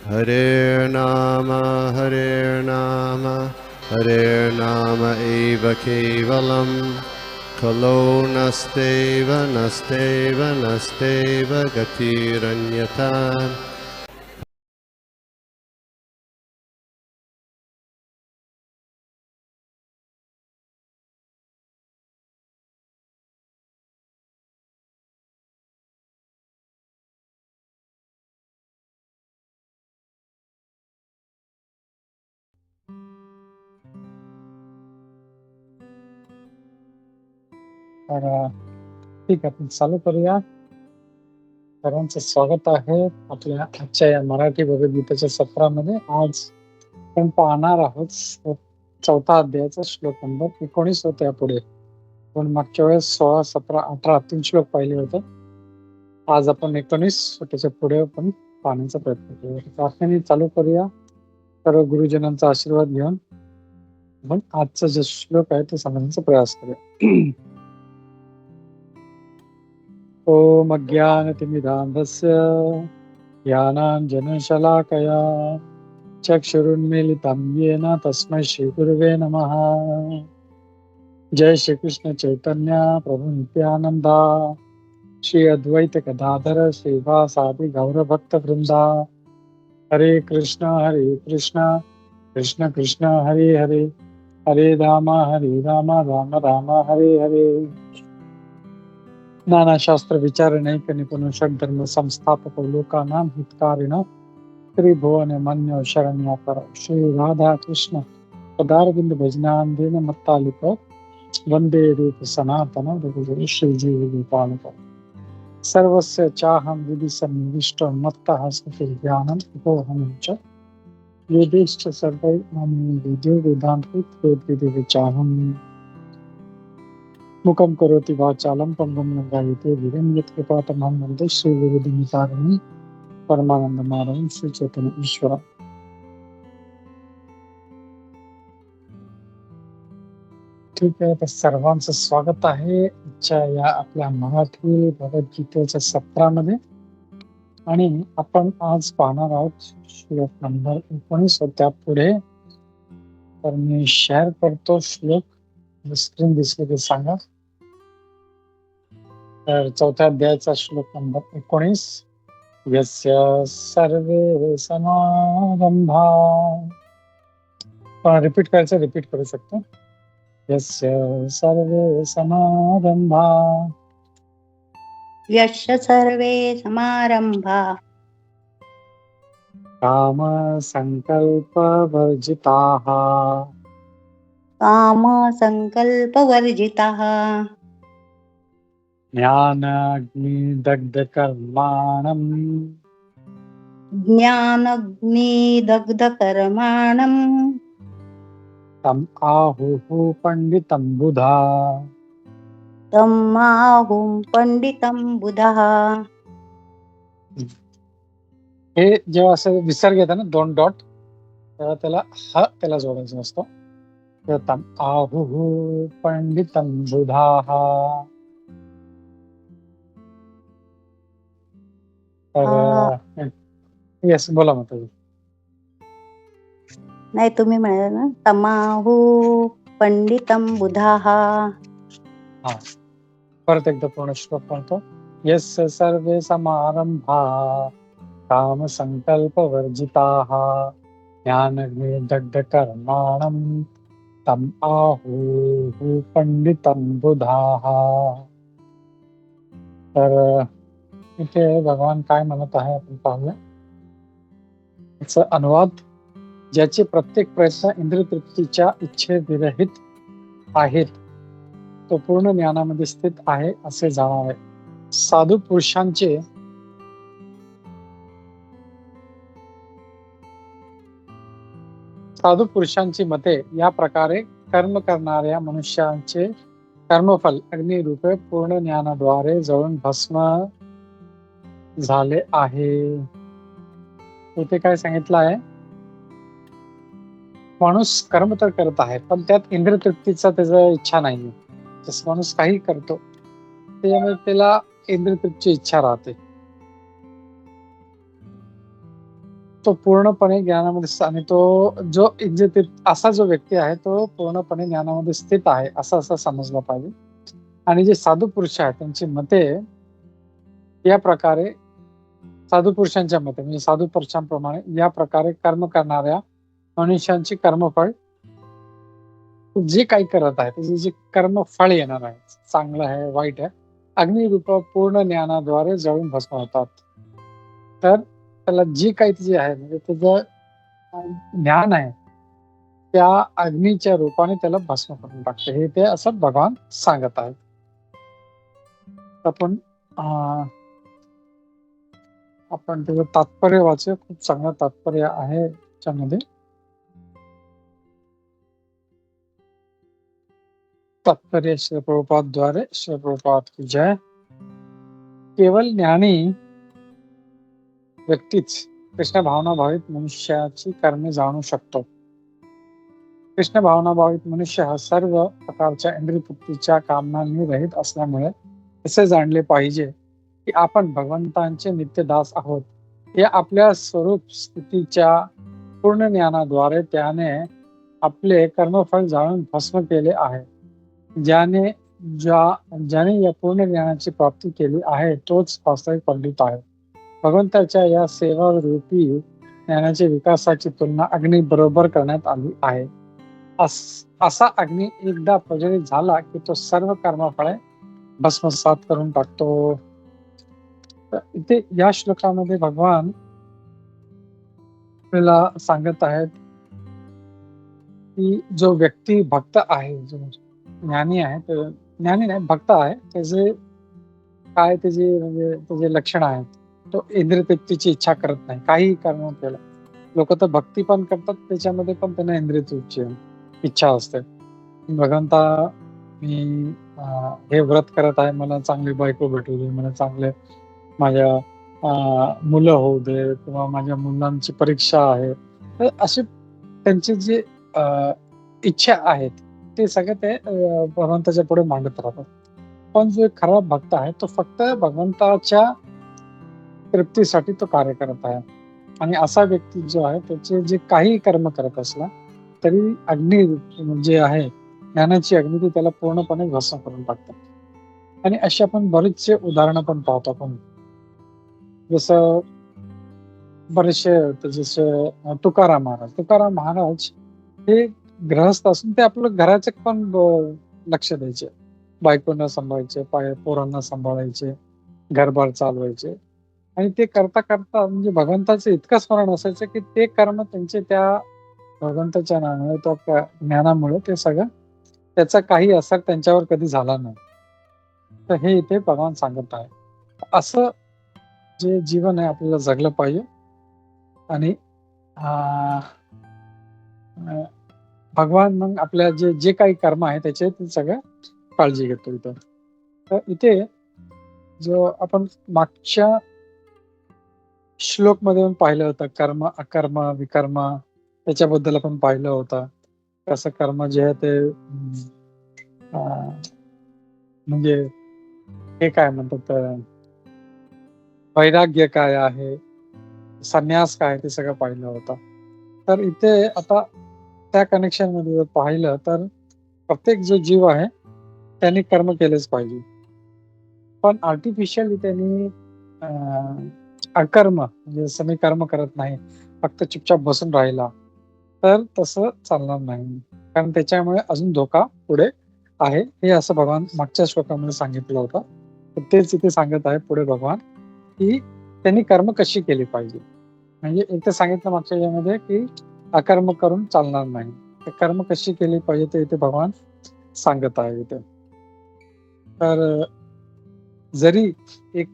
Hare Nama Hare Nama eva kevalam Kalo nasteva nasteva nasteva gatiranyata. तर ठीक आहे, आपण चालू करूया. सर्वांचं स्वागत आहे आपल्या आजच्या या मराठी भगवद्गीतेच्या सत्रामध्ये. आज आपण पाहणार आहोत 4था अध्यायाचा श्लोक नंबर 19 होत्या पुढे. पण मागच्या वेळेस 16, 17, 18 3 श्लोक पाहिले होते. आज आपण 19 त्याच्या पुढे आपण पाहण्याचा प्रयत्न करूया. प्रार्थनेने चालू करूया. सर्व गुरुजनांचा आशीर्वाद घेऊन आपण आजचा जो श्लोक आहे तो समजण्याचा प्रयास करूया. ओम अज्ञानतिमिरान्धस्य ज्ञानाञ्जनशलाकया चक्षुरुन्मीलितं येन तस्मै श्रीगुरुवे नमः. जय श्री कृष्ण चैतन्य प्रभु नित्यानंदा श्री अद्वैत गदाधर श्रीवासादि गौर भक्त वृंदा. हरे कृष्ण कृष्ण कृष्ण हरे हरे, हरे राम राम राम हरे हरे. नानाशास्त्र विचारणैक निपुण षड्धर्म संस्थापक लोकानां हितकारिण त्रिभुवन मन्य शरण्याकर श्री राधा कृष्ण पदारविंद भजनांदेन मत्तालिक वंदे रूप सनातन रघुवीर श्रीजीव गोपालक. सर्वस्य चाहं विधि सन्निविष्ट मत्तः स्फुटिर्ज्ञानं तपोहं च वेदैश्च सर्वैर्मम विद्यो वेदान्तो चाहम्. मुखं करोति वाचालं पंगुं लंघयते गिरिं यत्कृपातमहं वन्दे श्रीगुरुदिनतारिणीं परमानंदमाधवं श्री चैतन्य ईश्वरं. ठीक आहे, तर सर्वांचं स्वागत आहे आजच्या या आपल्या मराठी भगवद्गीतेच्या सत्रामध्ये. आणि आपण आज पाहणार आहोत श्लोक नंबर 19 होत्या पुढे. तर मी शेअर करतो श्लोक, स्क्रीन दिसली की सांगा. तर 4थ्या अध्यायाचा श्लोक नंबर 19. यस्य सर्वे समारंभा, रिपीट करायचं, रिपीट करू शकतो. यस्य सर्वे समारंभा यस्य सर्वे समारंभा काम संकल्प वर्जिताः काम संकल्प वर्जिताः ज्ञानाग्नि दग्ध कर्माणम् ज्ञानग्नि दग्ध कर्माणम् तम आहुः पंडितं बुधा. तम् आहुः पंडितं बुधः. हे जेव्हा असं विसर्ग येतं ना 2 डॉट, तेव्हा त्याला ह त्याला जोडायचा असतो. तम आहुः पंडितं बुधाः. तर येस, बोला मग तुम्ही. नाही, तुम्ही म्हणाल ना, तमाहु पंडितं बुधाः. हा, परत एकदा पूर्ण श्लोक म्हणतो. यस् सर्वे समारंभा काम संकल्प वर्जिताः ज्ञानग्नि दग्ध कर्माणं तम आहुः पंडितं बुधाः. तर इथे भगवान काय म्हणत आहे आपण पाहूया. याचा अनुवाद. ज्याचे प्रत्येक प्रयत्न इंद्रियतृप्तीच्या इच्छेविरहित आहेत तो पूर्ण ज्ञानामध्ये स्थित आहे असे जाणावे. साधू पुरुषांची मते या प्रकारे कर्म करणाऱ्या मनुष्यांचे कर्मफल अग्निरूपे पूर्ण ज्ञानाद्वारे जळून भस्म झाले आहे. इथे काय सांगितलं आहे, माणूस कर्म तर करत आहे पण त्यात इंद्रिय तृप्तीचा त्याचा इच्छा नाही. जसं माणूस काही करतो त्यामुळे त्याला इंद्रिय तृप्तीची इच्छा राहते. तो पूर्णपणे ज्ञानामध्ये आणि तो जो असा जो व्यक्ती आहे तो पूर्णपणे ज्ञानामध्ये स्थित आहे असं समजलं पाहिजे. आणि जे साधू पुरुष आहेत त्यांची मते या प्रकारे, साधू पुरुषांच्या मते म्हणजे साधू पुरुषांप्रमाणे या प्रकारे कर्म करणाऱ्या मनुष्यांची कर्मफळ जे काही करत आहे त्याचे जे कर्मफळ येणार आहे, चांगलं आहे वाईट आहे, अग्निरूप पूर्ण ज्ञानाद्वारे जळून भस्म होतात. तर त्याला जे काही जे आहे म्हणजे त्याचं ज्ञान आहे त्या अग्नीच्या रूपाने त्याला भस्म करून टाकते, हे ते असं भगवान सांगत आहेत. आपण त्याचं तात्पर्य वाचूया. खूप चांगलं तात्पर्य आहे त्याच्यामध्ये. तात्पर्य श्री प्रभुपाद द्वारे. श्री प्रभुपाद की जय. केवळ ज्ञानी व्यक्तीच कृष्ण भावनाभावित मनुष्याची कर्मे जाणू शकतो. कृष्ण भावनाभावित मनुष्य हा सर्व प्रकारच्या इंद्रियतृप्तीच्या कामनांनी रहित असल्यामुळे असे जाणले पाहिजे की आपण भगवंतांचे नित्य दास आहोत. या आपल्या स्वरूप स्थितीच्या पूर्ण ज्ञानाद्वारे त्याने आपले कर्मफळ जाणून भस्म केले आहे. ज्याने या पूर्ण ज्ञानाची प्राप्ती केली आहे तोच वास्तविक पंडित आहे. भगवंताच्या या सेवा रूपी ज्ञानाच्या विकासाची तुलना अग्नी बरोबर करण्यात आली आहे. असा अग्नी एकदा प्रज्वलित झाला की तो सर्व कर्मफळे भस्मसात करून टाकतो. इथे या श्लोकामध्ये भगवान आपल्याला सांगत आहेत की जो व्यक्ती भक्त आहे, जो ज्ञानी आहे, ज्ञानी नाही भक्त आहे, त्याचे काय त्याचे लक्षण आहेत. तो इंद्रिय तृप्तीची इच्छा करत नाही, काही कारण केलं. लोक तर भक्ती पण करतात त्याच्यामध्ये पण त्यांना इंद्रिय तृप्तीची इच्छा असते. भगवंता मी हे व्रत करत आहे, मला चांगली बायको भेटू दे, मला चांगले माझ्या मुलं होऊ दे, किंवा माझ्या मुलांची परीक्षा आहे, तर असे त्यांचे जे इच्छा आहेत ते सगळे ते भगवंताच्या पुढे मांडत राहतात. पण जो एक खरा भक्त आहे तो फक्त भगवंताच्या तृप्तीसाठी तो कार्य करत आहे. आणि असा व्यक्ती जो आहे त्याचे जे काही कर्म करत असला तरी अग्नी जे आहे ज्ञानाची अग्नी ती त्याला पूर्णपणे भस्म करून टाकतात. आणि अशी आपण बरेचसे उदाहरणं पण पाहतो. आपण जसं बरेचसे जसे तुकाराम महाराज हे गृहस्थ असून ते आपलं घराचे पण लक्ष द्यायचे, बायकोंना सांभाळायचे, पोरांना सांभाळायचे, घरबार चालवायचे. आणि ते करता करता म्हणजे भगवंताचं इतकं स्मरण असायचं की ते कर्म त्यांचे त्या भगवंताच्या नावामुळे, त्या ज्ञानामुळे ते सगळं त्याचा काही असर त्यांच्यावर कधी झाला नाही. तर हे इथे भगवान सांगत आहे. असं जे जीवन आहे आपल्याला जगलं पाहिजे. आणि भगवान मग आपल्या जे काही कर्म आहे त्याचे ते सगळं काळजी घेतो इथं. तर इथे जो आपण मागच्या श्लोक मध्ये पाहिलं होतं, कर्म अकर्म विकर्म, त्याच्याबद्दल आपण पाहिलं होतं. कसं कर्म जे आहे ते म्हणजे हे काय म्हणतात, वैराग्य काय आहे, संन्यास काय, ते सगळं पाहिलं होतं. तर इथे आता त्या कनेक्शन मध्ये पाहिलं तर प्रत्येक जो जीव आहे त्यांनी कर्म केलेच पाहिजे. पण आर्टिफिशियली त्यांनी अकर्म म्हणजे समी कर्म करत नाही, फक्त चुपचाप बसून राहिला तर तसं चालणार नाही. कारण त्याच्यामुळे अजून धोका पुढे आहे, हे असं भगवान मागच्या श्लोकामध्ये सांगितलं होतं. तर तेच इथे सांगत आहे पुढे भगवान की त्यांनी कर्म कशी केली पाहिजे. म्हणजे एक तर सांगितलं मागच्या यामध्ये की अकर्म करून चालणार नाही, तर कर्म कशी केली पाहिजे ते इथे भगवान सांगत आहे इथे. तर जरी एक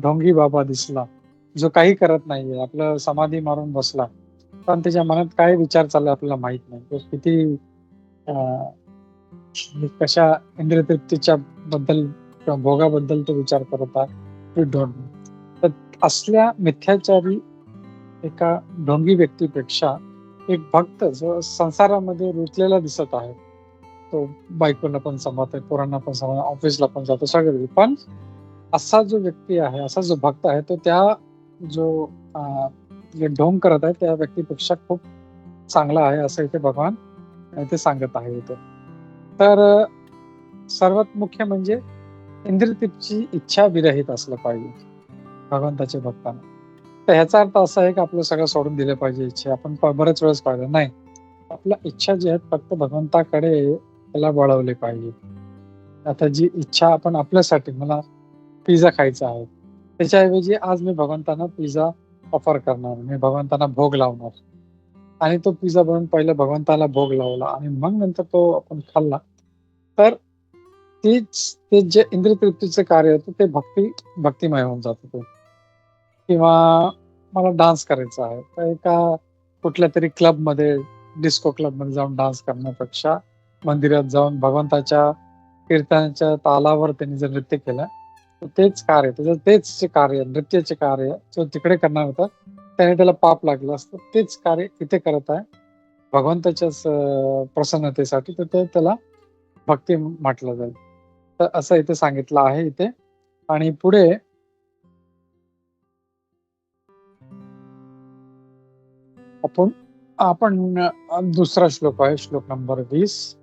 ढोंगी बाबा दिसला जो काही करत नाहीये, आपलं समाधी मारून बसला, पण त्याच्या मनात काय विचार चालला आपल्याला माहित नाही. तो किती कशा इंद्रिय तृप्तीच्या बद्दल किंवा भोगाबद्दल तो विचार करत आहे, तर असल्या मिथ्याचारी एका ढोंगी व्यक्तीपेक्षा एक भक्त जो संसारामध्ये रुतलेला दिसत आहे, तो बायकोला पण सांभाळतोय, पोरांना पण सांभाळ, ऑफिसला पण जातो, सगळं, पण असा जो व्यक्ती आहे, असा जो भक्त आहे, तो त्या जो जे ढोंग करत आहे त्या व्यक्तीपेक्षा खूप चांगला आहे असं इथे भगवान इथे सांगत आहे इथे. तर सर्वात मुख्य म्हणजे इंद्रियतृप्तीची इच्छा विरहित असलं पाहिजे भगवंताच्या भक्तांना. तर ह्याचा अर्थ असा आहे की आपलं सगळं सोडून दिलं पाहिजे इच्छा. आपण बऱ्याच वेळेस पाहिलं नाही. आपल्या इच्छा जी आहेत फक्त भगवंताकडे त्याला वळवले पाहिजे. आता जी इच्छा आपण आपल्यासाठी, मला पिझ्झा खायचा आहे, त्याच्याऐवजी आज मी भगवंतांना पिझ्झा ऑफर करणार, मी भगवंतांना भोग लावणार आणि तो पिझ्झा बनवून पहिलं भगवंताला भोग लावला आणि मग नंतर तो आपण खाल्ला, तर ते जे इंद्रिय तृप्तीचे कार्य होतं ते भक्तिमय होऊन जातं ते. किंवा मला डान्स करायचा आहे, तर एका कुठल्या तरी क्लबमध्ये, डिस्को क्लबमध्ये जाऊन डान्स करण्यापेक्षा मंदिरात जाऊन भगवंताच्या कीर्तनाच्या तालावर त्यांनी जर नृत्य केलं, तर तेच कार्य, त्याचं तेच जे कार्य, नृत्याचे कार्य जो तिकडे करणार होता, त्याने त्याला पाप लागलं असतं. तेच कार्य इथे करत आहे भगवंताच्याच प्रसन्नतेसाठी, तर ते त्याला भक्ती म्हटलं जाईल. तर असं इथे सांगितलं आहे इथे. आणि पुढे आपण आपण दुसरा श्लोक आहे, श्लोक नंबर 20.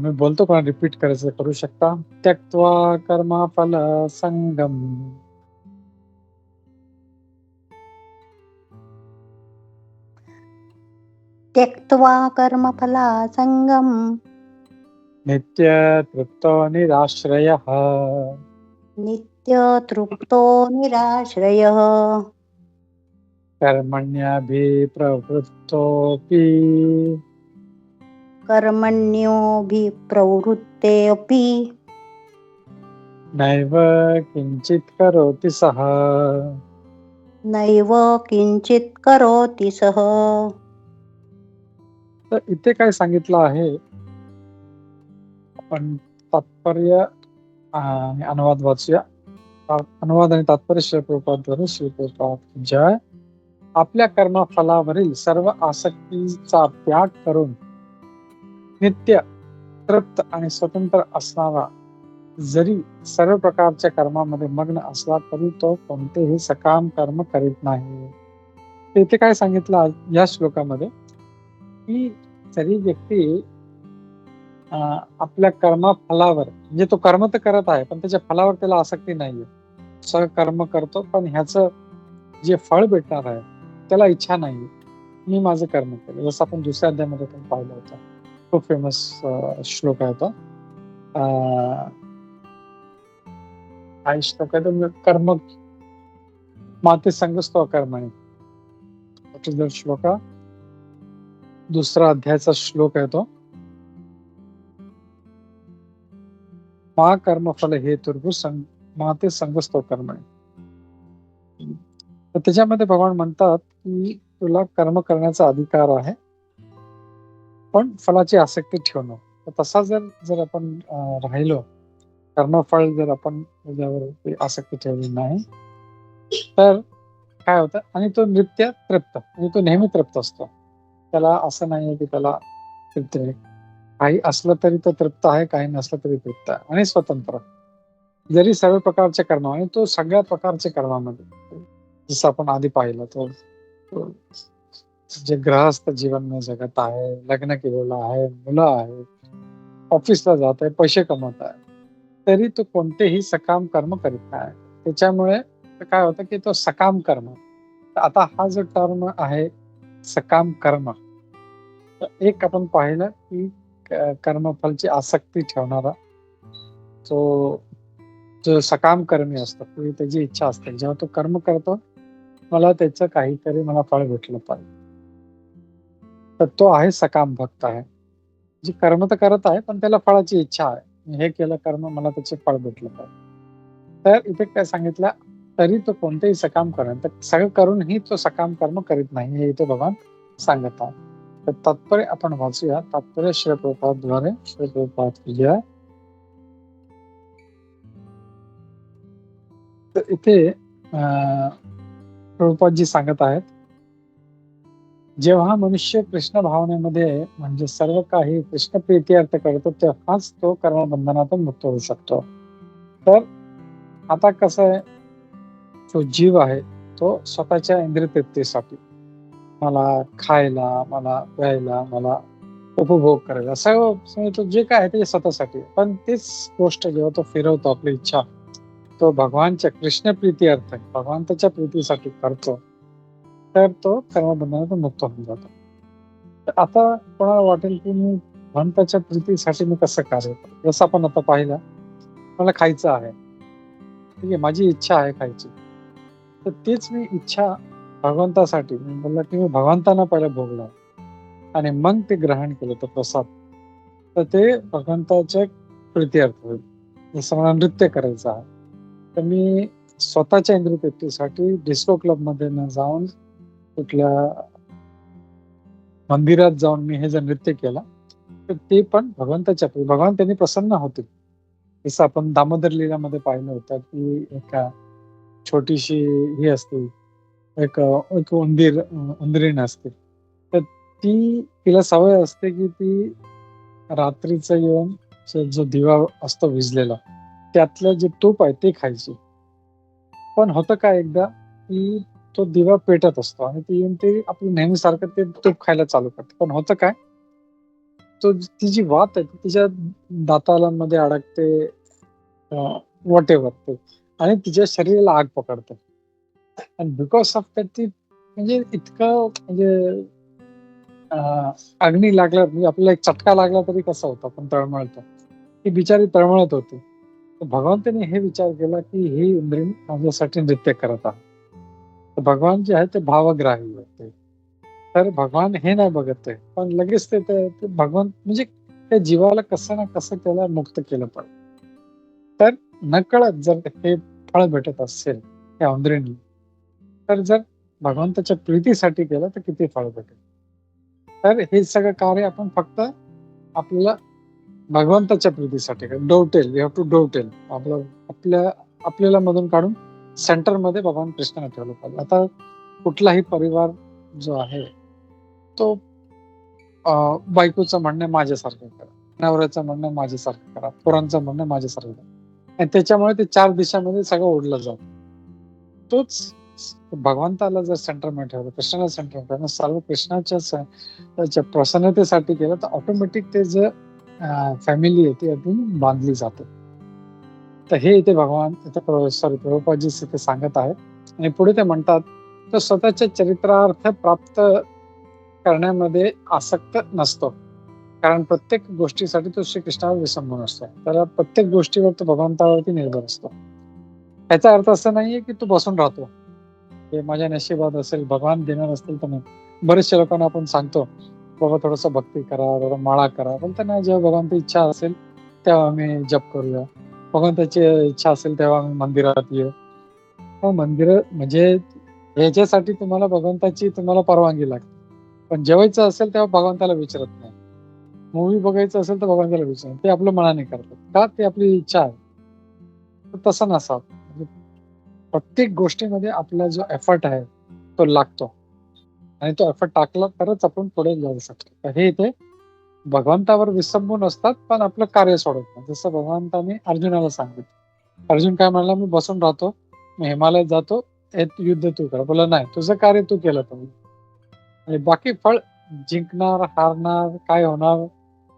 मी बोलतो, पण रिपीट करायचं करू शकता. त्यक्त्वा कर्मफल संगम त्यक्त्वा कर्मफलासङ्गं नित्य तृप्तो निराश्रयः नित्यतृप्तो निराश्रयः कर्मण्यभिप्रवृत्तोऽपि कर्मण्योऽभिप्रवृत्तेऽपि नैव किंचित् करोति सः. नैव किंचित करोति सः. तर इथे काय सांगितलं आहे, आपण तात्पर्य आणि अनुवाद वाचूया. अनुवाद आणि तात्पर्य श्रीप्रभुपादद्वारे. श्रीप्रभुपाद जय. आपल्या कर्मफलावरील सर्व आसक्तीचा त्याग करून नित्य तृप्त आणि स्वतंत्र असणारा, जरी सर्व प्रकारच्या कर्मामध्ये मग्न असला तरी तो कोणतेही सकाम कर्म करीत नाही. इथे काय सांगितलं या श्लोकामध्ये, की जरी व्यक्ती आपल्या कर्मफलावर, म्हणजे तो कर्म तर करत आहे पण त्याच्या फलावर त्याला आसक्ती नाहीये, सगळं कर्म करतो पण ह्याचं जे फळ भेटणार आहे त्याला इच्छा नाहीये, मी माझं कर्म केलं. जसं आपण दुसऱ्या अध्यायामध्ये पण पाहिलं होतं, खूप फेमस श्लोक आहे तो. हा श्लोक आहे तो, कर्म माते संगस्तो अकर्मणी, जर श्लोक दुसरा अध्यायाचा श्लोक आहे तो. मा कर्मफल हेतुर्भू माते संगस्तो कर्मणी. तर त्याच्यामध्ये भगवान म्हणतात की तुला कर्म करण्याचा अधिकार आहे, पण फलाची आसक्ती ठेवू नको. तर तसा जर आपण राहिलो, कर्मफळ जर आपण त्याच्यावर आसक्ती ठेवली नाही, तर काय होतं, आणि तो नित्य तृप्त, म्हणजे तो नेहमी तृप्त असतो. त्याला असं नाहीये की त्याला तृप्त नाही, काही असलं तरी तो तृप्त आहे, काही नसलं तरी तृप्त आहे आणि स्वतंत्र. जरी सर्व प्रकारच्या कर्म, आणि तो सगळ्या प्रकारच्या कर्मामध्ये, जसं आपण आधी पाहिलं, तो जे गृहस्थ जीवन जगत आहे, लग्न केलेलं आहे, मुलं आहे, ऑफिसला जात आहे, पैसे कमवत आहे, तरी तो कोणतेही सकाम कर्म करीत नाही. त्याच्यामुळे काय होतं की तो सकाम कर्म. आता हा जो टर्म आहे सकाम कर्म, तर एक आपण पाहिलं की कर्मफलची आसक्ती ठेवणारा जो सकाम कर्मी असतो, त्याची इच्छा असते, जेव्हा तो कर्म करतो मला त्याचं काहीतरी मला फळ भेटलं पाहिजे, तर तो आहे सकाम भक्त आहे. जे कर्म तर करत आहे पण त्याला फळाची इच्छा आहे, हे केलं कर्म मला त्याचे फळ भेटलं पाहिजे. तर इथे काय सांगितलं, तरी तो कोणतेही सकाम करेल, तर सगळं करूनही तो सकाम कर्म करीत नाही, हे इथे भगवान सांगत आहे. तर तात्पर्य आपण वाचूया. तात्पर्य श्री प्रभुपादद्वारे. श्री प्रभुपाद की जय. तर इथे प्रभुपादजी सांगत आहेत, जेव्हा मनुष्य कृष्ण भावनेमध्ये, म्हणजे सर्व काही कृष्ण प्रीत्यर्थ करतो, तेव्हाच तो कर्मबंधनातून मुक्त होऊ शकतो. तर आता कसं आहे, जो जीव आहे तो स्वतःच्या इंद्रिय तृप्तीसाठी, मला खायला, मला प्यायला, मला उपभोग करायला, सगळं तो जे काय आहे ते स्वतःसाठी आहे. पण तीच गोष्ट जेव्हा तो फिरवतो आपली इच्छा, तो भगवानच्या कृष्ण प्रीती अर्थ भगवंताच्या प्रीतीसाठी करतो, तर तो कर्मबंधनातून मुक्त होऊन जातो. तर आता कोणाला वाटेल की मी भगवंताच्या प्रीतीसाठी मी कसं कार्य करू? जसं आपण आता पाहिलं, मला खायचं आहे, ठीक आहे, माझी इच्छा आहे खायची, तर तीच मी इच्छा भगवंतासाठी मी बोलला की मी भगवंतांना पहिला भोगला आणि मग ते ग्रहण केलं तो प्रसाद, तर ते भगवंताच्या प्रीत्यर्थ होईल. जसं मला नृत्य करायचं आहे, तर मी स्वतःच्या इंद्रिय तृप्तीसाठी डिस्को क्लब मध्ये न जाऊन कुठल्या मंदिरात जाऊन मी हे जर नृत्य केलं, तर ते पण भगवंताच्या भगवान त्यांनी प्रसन्न होतील. जसं आपण दामोदर लीलामध्ये पाहिलं होतं की एका छोटीशी ही असते, एक उंदरीण असते, तर तिला सवय असते की ती रात्रीचं येऊन जो दिवा असतो विझलेला, त्यातलं जे तूप आहे ते खायची. पण होतं काय एकदा की तो दिवा पेटत असतो आणि ती येऊन ते आपलं नेहमीसारखं ते तूप खायला चालू करते. पण होतं काय, ती जी वात आहे ती तिच्या दाताला मध्ये अडकते, व्हॉटएव्हर ते, आणि तिच्या शरीराला आग पकडते. आणि बिकॉज ऑफ दॅट ती म्हणजे इतकं म्हणजे अग्नी लागला म्हणजे आपल्याला एक चटका लागला तरी कसं होतं, आपण तळमळतो, ती बिचारी तळमळत होती. तर भगवंताने हे विचार केला की ही इंद्रिय माझ्यासाठी नृत्य करत आहे. तर भगवान जे आहे ते भावग्राही होते. तर भगवान हे नाही बघत आहे, पण लगेच ते भगवान म्हणजे त्या जीवाला कसं ना कसं त्याला मुक्त केलं पाहिजे. तर नकळत जर हे फळ भेटत असेल त्या उंदरीने, तर जर भगवंताच्या प्रीतीसाठी केलं तर किती फळ भेटेल. तर हे सगळं कार्य आपण फक्त आपल्याला भगवंताच्या प्रीतीसाठी डोवटेल, वी हॅव टू डोवटेल आपल्याला मधून काढून सेंटर मध्ये भगवान कृष्णाने ठेवलं पाहिजे. आता कुठलाही परिवार जो आहे तो बायकोचं म्हणणं माझ्यासारखं करा, नवऱ्याचं म्हणणं माझ्यासारखं करा, पोरांचं म्हणणं माझ्यासारखं करा, आणि त्याच्यामुळे ते 4 दिशामध्ये सगळं ओढलं जातं. तोच भगवंताला जर सेंटर मध्ये ठेवलं, कृष्णाला सेंटर ठेवलं, सर्व कृष्णाच्या प्रसन्नतेसाठी केलं, तर ऑटोमॅटिक ते जे फॅमिली आहे ती अजून बांधली जाते. तर हे इथे भगवान प्रभुपादजी इथे सांगत आहेत. आणि पुढे ते म्हणतात, तो स्वतःच्या चरित्रार्थ प्राप्त करण्यामध्ये आसक्त नसतो, कारण प्रत्येक गोष्टीसाठी तो श्रीकृष्णावर विसंबून असतो. त्याला प्रत्येक गोष्टीवर तो भगवंतावरती निर्भर असतो. याचा अर्थ असं नाहीये की तो बसून राहतो, हे माझ्या नशिबात असेल, भगवान देणार असतील तर नाही. बरेचशा लोकांना आपण सांगतो, बाबा थोडस भक्ती करा, थोडा माळा करा, पण त्यांना जेव्हा भगवंताची इच्छा असेल तेव्हा आम्ही जप करूया, भगवंताची इच्छा असेल तेव्हा आम्ही मंदिरात येऊ. मंदिर म्हणजे ह्याच्यासाठी तुम्हाला भगवंताची तुम्हाला परवानगी लागते, पण जेवायचं असेल तेव्हा भगवंताला विचारत नाही. मूवी बघायचं असेल तर भगवंताला विचारत, ते आपलं मनाने करतात का, ते आपली इच्छा आहे. तर तसं नसावं. म्हणजे प्रत्येक गोष्टीमध्ये आपला जो एफर्ट आहे तो लागतो, आणि तो एफर्ट टाकला तरच आपण पुढे जाऊ शकतो. तर हे इथे भगवंतावर विसंबून असतात, पण आपलं कार्य सोडत नाही. जसं भगवंताने अर्जुनाला सांगितलं, अर्जुन काय म्हणला, मी बसून राहतो, मी हिमालयात जातो, हे युद्ध तू कर. बोला नाही, तुझं कार्य तू केलं तुम्ही, आणि बाकी फळ जिंकणार, हारणार, काय होणार,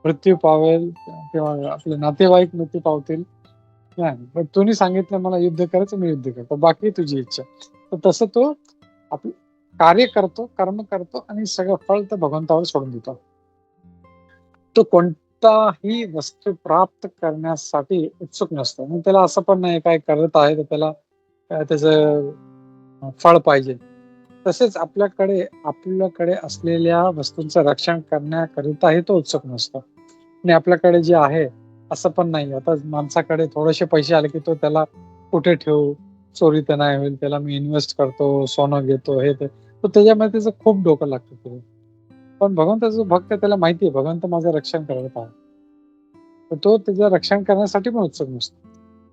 मृत्यू पावेल किंवा आपले नातेवाईक मृत्यू पावतील, नाही, पण तुम्ही सांगितलं मला युद्ध करायचं, मी युद्ध करतो, बाकी तुझी इच्छा. तर तसं तो आपलं कार्य करतो, कर्म करतो, आणि सगळं फळ तर भगवंतावर सोडून देतो. तो कोणताही वस्तू प्राप्त करण्यासाठी उत्सुक नसतो. आणि त्याला असं पण नाही काय करत आहे तर त्याला त्याचं फळ पाहिजे. तसेच आपल्याकडे असलेल्या वस्तूंचं रक्षण करण्याकरिताही तो उत्सुक नसतो. आणि आपल्याकडे जे आहे असं पण नाही, आता माणसाकडे थोडेसे पैसे आले की तो त्याला कुठे ठेवू, चोरी तर नाही होईल, त्याला मी इन्व्हेस्ट करतो, सोनं घेतो, हे ते, तर त्याच्यामध्ये त्याचं खूप डोकं लागतं. पण भगवंताचा जो भक्त आहे त्याला माहिती आहे भगवंत माझं रक्षण करत आहे, तर तो त्याचं रक्षण करण्यासाठी पण उत्सुक नसतो.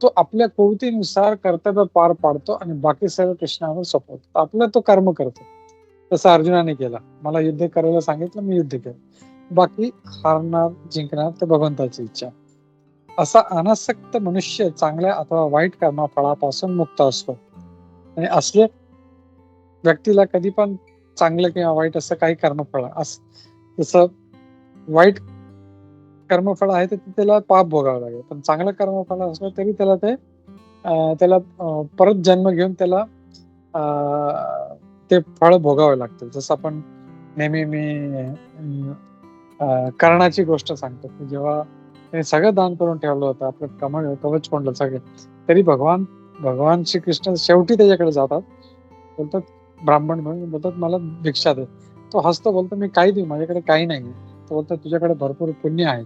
तो आपल्या कुवतीनुसार कर्तव्य पार पाडतो आणि बाकी सर्व कृष्णावर सोपवतो. आपलं तो कर्म करतो. तसं अर्जुनाने केला, मला युद्ध करायला सांगितलं, मी युद्ध केलं, बाकी हारणार जिंकणार ते भगवंताची इच्छा. असा अनासक्त मनुष्य चांगल्या अथवा वाईट कर्मफळापासून मुक्त असतो. आणि असले व्यक्तीला कधी पण चांगलं किंवा वाईट असं काही कर्मफळ जसं वाईट कर्मफळ आहे तर त्याला पाप भोगावं लागेल, पण चांगलं कर्मफळ असलं तरी त्याला परत जन्म घेऊन त्याला ते फळ भोगावे लागतील. जसं आपण नेहमी मी कर्णाची गोष्ट सांगतो की जेव्हा त्याने सगळं दान करून ठेवलं होतं, आपलं कवच कोंडलं सगळे, तरी भगवान श्रीकृष्ण शेवटी त्याच्याकडे जातात, बोलतात ब्राह्मण म्हणून बोलतात मला भिक्षा दे. तो हसतो, बोलतो मी काय देऊ, माझ्याकडे काही नाही. तो बोलतो तुझ्याकडे भरपूर पुण्य आहे,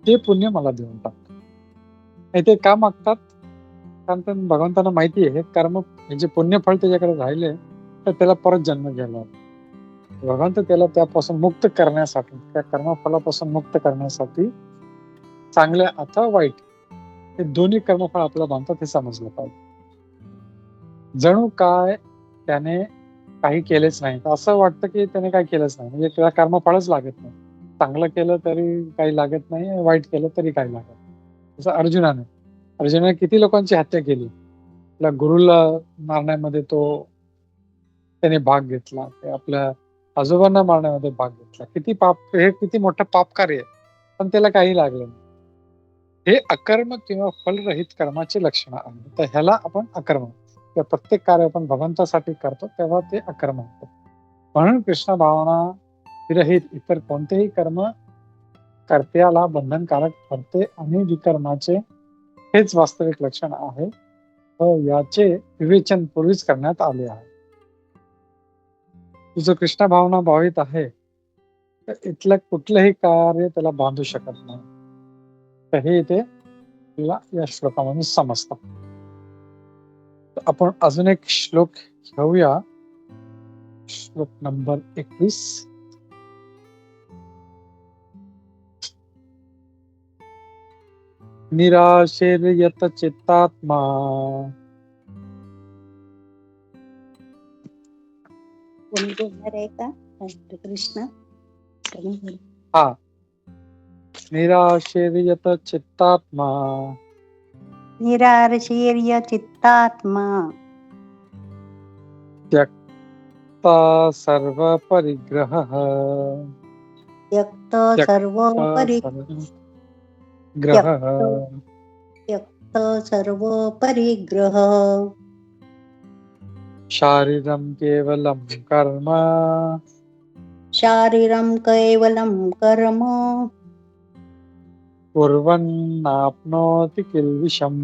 ते पुण्य मला देऊन टाक. आणि ते का मागतात? कारण भगवंतांना माहिती आहे हे जे पुण्यफळ त्याच्याकडे राहिले तर त्याला परत जन्म घ्यायला. भगवंत त्याला त्यापासून मुक्त करण्यासाठी, त्या कर्मफलापासून मुक्त करण्यासाठी चांगले अथवा वाईट हे दोन्ही कर्मफळ आपल्याला बांधतात हे समजलं पाहिजे. जणू काय त्याने काही केलेच नाही, असं वाटतं की त्याने काही केलंच नाही, म्हणजे त्याला कर्मफळच लागत नाही. चांगलं केलं तरी काही लागत नाही, वाईट केलं तरी काही लागत नाही. जसं अर्जुनाने किती लोकांची हत्या केली, आपल्या गुरुला मारण्यामध्ये त्याने भाग घेतला, ते आपल्या आजोबांना मारण्यामध्ये भाग घेतला. किती मोठं पाप कार्य आहे, पण त्याला काही लागलं नाही. हे अकर्म किंवा फलरहित कर्माचे लक्षण आहे. तर ह्याला आपण अकर्म, प्रत्येक कार्य आपण भगवंतासाठी करतो तेव्हा ते अकर्म होतं. म्हणून कृष्ण भावना विरहित इतर कोणतेही कर्म कर्त्याला बंधनकारक ठरते आणि विकर्माचे हेच वास्तविक लक्षण आहे व याचे विवेचन पूर्वीच करण्यात आले आहे. जो कृष्ण भावना भावित आहे तर इथलं कुठलंही कार्य त्याला बांधू शकत नाही. तर हे इथे या श्लोकामध्ये समजतं. आपण अजून एक श्लोक घेऊया, श्लोक नंबर 21. निराशेर्यत चित्तात्मा हरे का कृष्ण. हा, निराशेर्यत चित्तात्मा निराशीर्य चित्तात्मा त्यक्ता सर्व परिग्रहः त्यक्त सर्व परिग्रह शारीरं केवलं कर्म कुर्वन्नाप्नोति किल्बिषम्.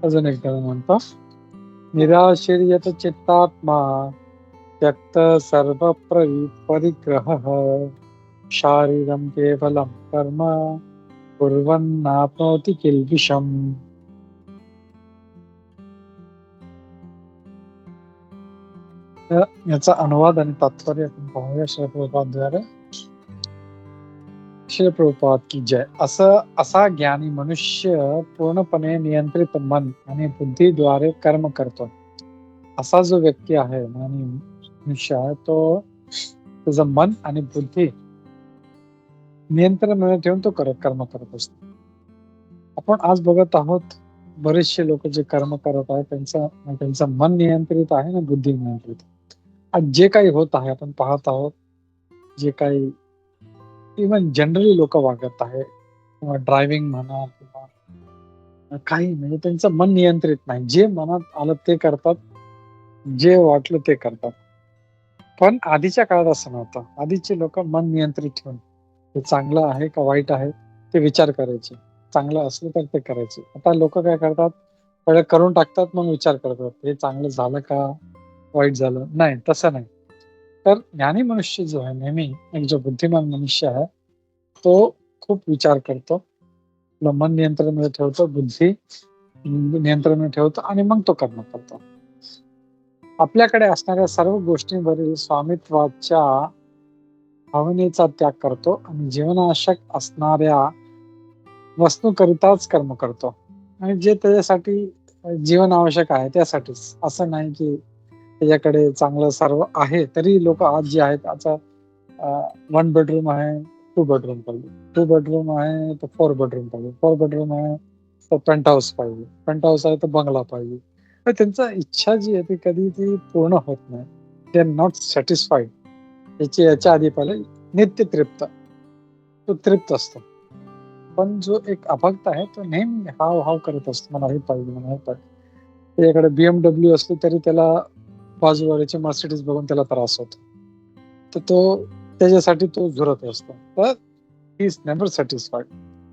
अजून एकदा म्हणतो, निराशीर्यत चित्तात्मा त्यक्त सर्व परिग्रहः शारीरं केवलं कर्म कुर्वन्नाप्नोति किल्बिषम्. याचा अनुवाद आणि तात्पर्य आपण पाहूया श्री प्रभुपादद्वारे. श्री प्रभुपाद की जय. असा ज्ञानी मनुष्य पूर्णपणे नियंत्रित मन आणि बुद्धीद्वारे कर्म करतो. असा जो व्यक्ती आहे आणि मनुष्य आहे, तो त्याचं मन आणि बुद्धी नियंत्रण ठेवून तो कर्म करत असतो. आपण आज बघत आहोत बरेचसे लोक जे कर्म करत आहेत त्यांचं मन नियंत्रित आहे ना बुद्धी नियंत्रित. आज जे काही होत आहे आपण पाहत आहोत, जे काही इव्हन जनरली लोक वागत आहे किंवा ड्रायव्हिंग म्हणा किंवा काही, म्हणजे त्यांचं मन नियंत्रित नाही. जे मनात आलं ते करतात, जे वाटलं ते करतात. पण आधीच्या काळात असं नव्हतं. आधीचे लोक मन नियंत्रित ठेवून हे चांगलं आहे का वाईट आहे ते विचार करायचे. चांगलं असलं तर ते करायचे. आता लोक काय करतात, पहिले करून टाकतात मग विचार करतात हे चांगलं झालं का वाईट झालं. नाही, तसं नाही. तर ज्ञानी मनुष्य जो आहे, नेहमी एक जो बुद्धिमान मनुष्य आहे, तो खूप विचार करतो, मन नियंत्रणामध्ये ठेवतो, बुद्धी नियंत्रणामध्ये ठेवतो आणि मग तो कर्म करतो. आपल्याकडे असणाऱ्या सर्व गोष्टींवरील स्वामित्वाच्या भावनेचा त्याग करतो आणि जीवनावश्यक असणाऱ्या वस्तूकरिताच कर्म करतो. आणि जे त्याच्यासाठी जीवन आवश्यक आहे त्यासाठीच. असं नाही की त्याच्याकडे चांगलं सर्व आहे तरी लोक आज जे आहेत, आता 1 बेडरूम आहे, टू बेडरूम पाहिजे. टू बेडरूम आहे तर 4 बेडरूम पाहिजे. 4 बेडरूम आहे तर पेंट हाऊस पाहिजे. पेंट हाऊस आहे तर बंगला पाहिजे. तर त्यांचा इच्छा जी आहे ती कधी ती पूर्ण होत नाही. They are not satisfied. याच्या आधी पहिले नित्य तृप्त. तो तृप्त असतो. पण जो एक अभक्त आहे तो नेहमी हाव हाव करत असतो. मला हे पाहिजे, मला हे पाहिजे. त्याच्याकडे BMW असली तरी त्याला बाजूवाल्याची मर्सिडीज बघून त्याला त्रास होतो. तर तो त्याच्यासाठी तो झुरत असतो. तर ही इज नेव्हर सॅटिस्फाईड.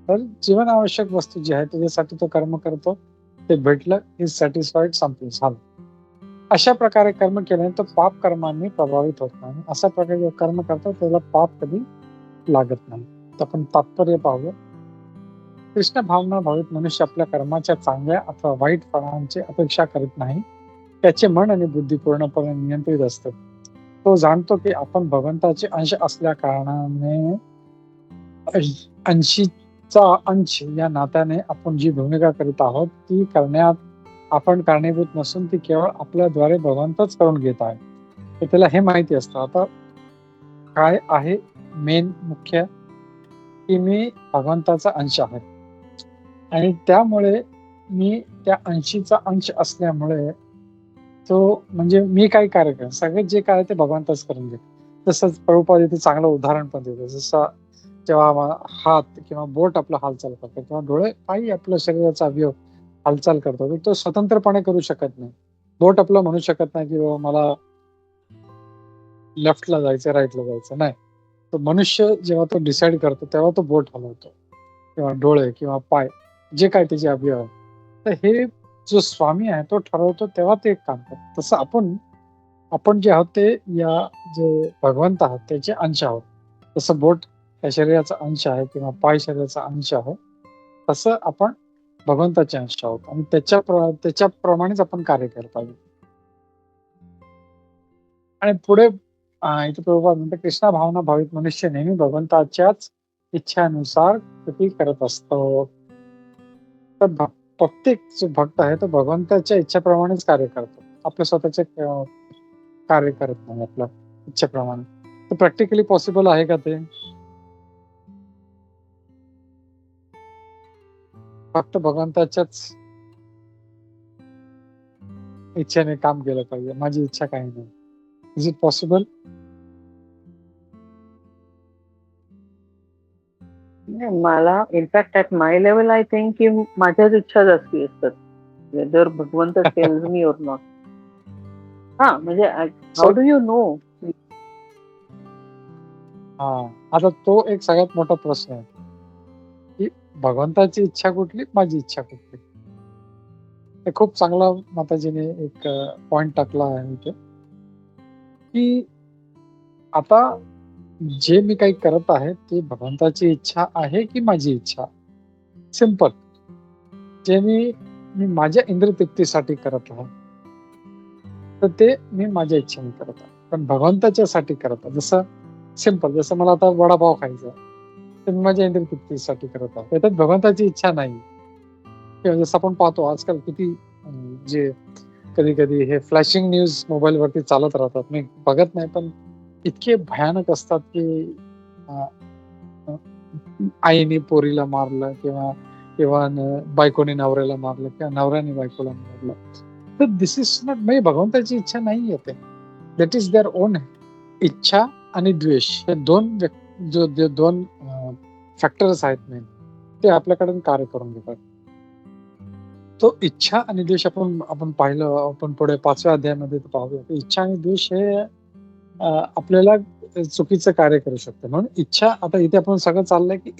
तर जीवन आवश्यक वस्तू जी आहे त्याच्यासाठी तो कर्म करतो. ते भेटलं इज सॅटिस्फाईड, संपलं, झालं. अशा प्रकारे कर्म केल्याने तो पाप कर्मांनी प्रभावित होत नाही. अशा प्रकारे जो कर्म करतो त्याला पाप कधी लागत नाही. तर आपण तात्पर्य पाहूया. कृष्ण भावना भावित मनुष्य आपल्या कर्माच्या चांगल्या अथवा वाईट फळांची अपेक्षा करत नाही. त्याचे मन आणि बुद्धी पूर्णपणे नियंत्रित असते. तो जाणतो की आपण भगवंताचे अंश असल्या कारणाने अंशीचा अंश या नात्याने आपण जी भूमिका करीत आहोत ती करण्यात आपण कारणीभूत नसून ती केवळ आपल्याद्वारे भगवंतच करून घेत आहे. तर त्याला हे माहिती असतं. आता काय आहे मेन मुख्य की मी भगवंताचा अंश आहे आणि त्यामुळे मी त्या अंशीचा अंश असल्यामुळे तो म्हणजे मी काही कार्य करेन सगळे जे काय ते भगवंतच करून घेत. तसंच प्रभुपाद इथे चांगलं उदाहरण पण देतो. जसं जेव्हा हात किंवा बोट आपला हालचाल करतो किंवा डोळे पायी आपल्या शरीराचा अवयव हालचाल करतो तर तो स्वतंत्रपणे करू शकत नाही. बोट आपलं म्हणू शकत नाही की बाबा मला लेफ्टला जायचं राईटला जायचं नाही. तो मनुष्य जेव्हा तो डिसाईड करतो तेव्हा तो बोट हलवतो किंवा डोळे किंवा पाय जे काय त्याचे अवयव आहे. तर हे जो स्वामी आहे तो ठरवतो तेव्हा ते एक काम करतो. तसं आपण जे आहोत ते या जे भगवंत आहात त्याचे अंश आहोत. जसं बोट या शरीराचा अंश आहे किंवा पाय शरीराचा अंश आहे तसं आपण भगवंताचे अंश आहोत आणि त्याच्याप्रमाणेच आपण कार्य केलं पाहिजे. आणि पुढे इथे प्रभुपाद म्हणतात कृष्णा भावना भावित मनुष्य नेहमी भगवंताच्याच इच्छानुसार कृती करत असतो. तर प्रत्येक जो भक्त आहे तो भगवंताच्या इच्छेप्रमाणेच कार्य करतो. आपल्या स्वतःचे कार्य करत नाही आपल्या इच्छेप्रमाणे. तर प्रॅक्टिकली पॉसिबल आहे का ते? फक्त भगवंताच्याच इच्छेने काम केलं पाहिजे. माझी इच्छा काही नाही. Is it possible? मला in fact at my level I think की माझ्याच इच्छा जास्ती असतात. वेदर भगवंत टेल्स मी ऑर नॉट. हा म्हणजे हाऊ डू यू नो? आता तो एक सगळ्यात मोठा प्रश्न आहे की भगवंताची इच्छा कुठली, माझी इच्छा कुठली. हे खूप चांगला माताजीने एक पॉइंट टाकला आहे इथे की आता जे मी काही करत आहे ते भगवंताची इच्छा आहे की माझी इच्छा. सिंपल. जे मी माझ्या इंद्रतृप्तीसाठी करत आहे तर ते मी माझ्या इच्छेने करत आहे. पण भगवंताच्यासाठी करत आहे. जसं सिंपल जसं मला आता वडापाव खायचा तर मी माझ्या इंद्रतृप्तीसाठी करत आहे. त्याच्यात भगवंताची इच्छा नाही. किंवा जसं आपण पाहतो आजकाल किती जे कधी कधी हे फ्लॅशिंग न्यूज मोबाईल वरती चालत राहतात. मी बघत नाही पण इतके भयानक असतात की आईने पोरीला मारलं किंवा बायकोने नवऱ्याला मारलं किंवा नवऱ्याने बायकोला मारलं. तर दिस इज नॉट म्हणजे भगवंताची इच्छा नाही येते. दॅट इज देअर ओन इच्छा आणि द्वेष हे दोन फॅक्टर्स आहेत मेन ते आपल्याकडून कार्य करून घेतात. तो इच्छा आणि द्वेष आपण पाहिलं आपण पुढे 5व्या अध्यायामध्ये पाहूया. इच्छा आणि द्वेष हे आपल्याला चुकीचं कार्य करू शकतं. म्हणून इच्छा आता इथे आपण सगळं चाललंय की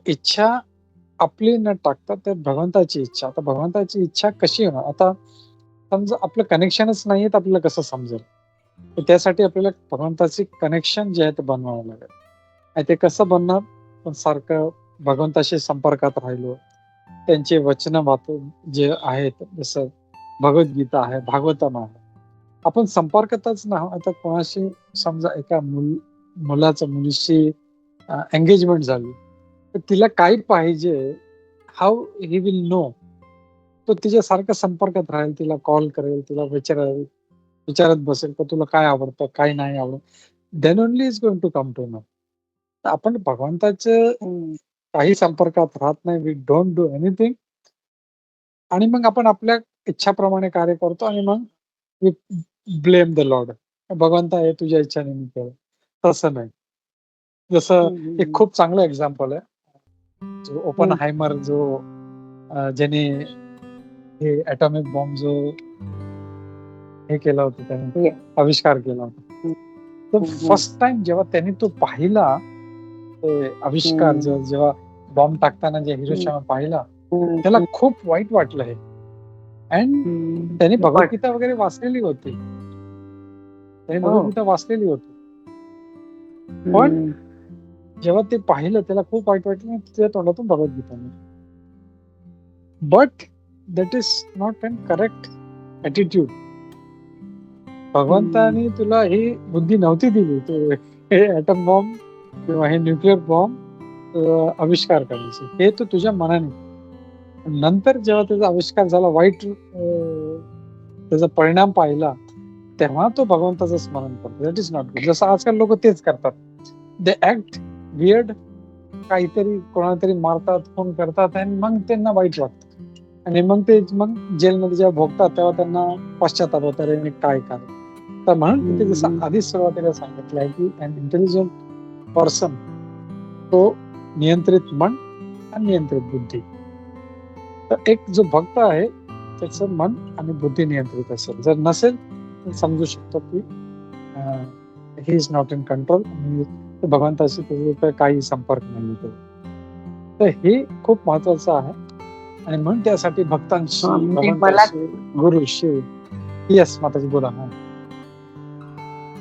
इच्छा आपली न टाकता त्यात भगवंताची इच्छा. आता भगवंताची इच्छा कशी होणार? आता समजा आपलं कनेक्शनच नाहीये तर आपल्याला कसं समजेल? तर त्यासाठी आपल्याला भगवंताची कनेक्शन जे आहे ते बनवावं लागेल. आणि ते कसं बनणार? पण सारखं भगवंताशी संपर्कात राहिलो. त्यांचे वचन वाचून जे आहेत जसं भगवद्गीता आहे, भागवतम आहे. आपण संपर्कातच नाही आता कोणाशी समजा एका मुलीशी एंगेजमेंट झाली तर तिला काय पाहिजे हाऊ ही विल नो. तो तिच्यासारखं संपर्कात राहील, तिला कॉल करेल, तिला विचारत बसेल का तुला काय आवडतं काय नाही आवडत. Then only is going to come to know. तर आपण भगवंताच्या काही संपर्कात राहत नाही. वी डोंट डू एनिथिंग आणि मग आपण आपल्या इच्छाप्रमाणे कार्य करतो आणि मग वी ब्लेम द लॉर्ड. भगवंता हे तुझ्या इच्छेने मी केलं. तसं नाही. जसं एक खूप चांगलं एक्झाम्पल आहे. जो ओपनहायमर ज्याने हे ॲटॉमिक बॉम्ब जो हे केला होता त्याने Yeah. आविष्कार केला होता. तर फर्स्ट टाइम जेव्हा त्याने तो पाहिला ते आविष्कार जेव्हा बॉम्ब टाकताना जे हिरोशिमा पाहिला त्याला खूप वाईट वाटलं हे. अँड त्याने भगवद्गीता वगैरे वाचलेली होती. पण जेव्हा ते पाहिलं त्याला खूप वाईट वाटलं त्याच्या तोंडातून भगवद्गीता नाही. But that is not an correct attitude. भगवंतानी तुला ही बुद्धी नव्हती दिली तू हे ॲटम बॉम्ब किंवा हे न्यूक्लिअर बॉम्ब आविष्कार करायचे. हे तर तुझ्या मनाने. नंतर जेव्हा त्याचा आविष्कार झाला वाईट त्याचा परिणाम पाहिला तेव्हा तो भगवंताचं स्मरण करतो. That is not good. जसं आजकाल लोक तेच करतात. दे ऍक्ट वियर्ड, काहीतरी कोणाला तरी मारतात, खून करतात आणि मग त्यांना वाईट वाटतं आणि मग ते जेलमध्ये जेव्हा भोगतात तेव्हा त्यांना पश्चाताप होतात आणि काय काय. तर म्हणून तिथे जसं आधीच सुरुवातीला सांगितलं आहे की अन इंटेलिजंट पर्सन तो नियंत्रित मन आणि नियंत्रित बुद्धी. तर एक जो भक्त आहे त्याचं मन आणि बुद्धी नियंत्रित असेल. जर नसेल तर समजू शकतो की he is not in control आणि भगवंताशी त्याचा काही संपर्क नाही. तर हे खूप महत्वाचं आहे आणि म्हणून त्यासाठी भक्तांशी गुरुशी येस माताजी बोला.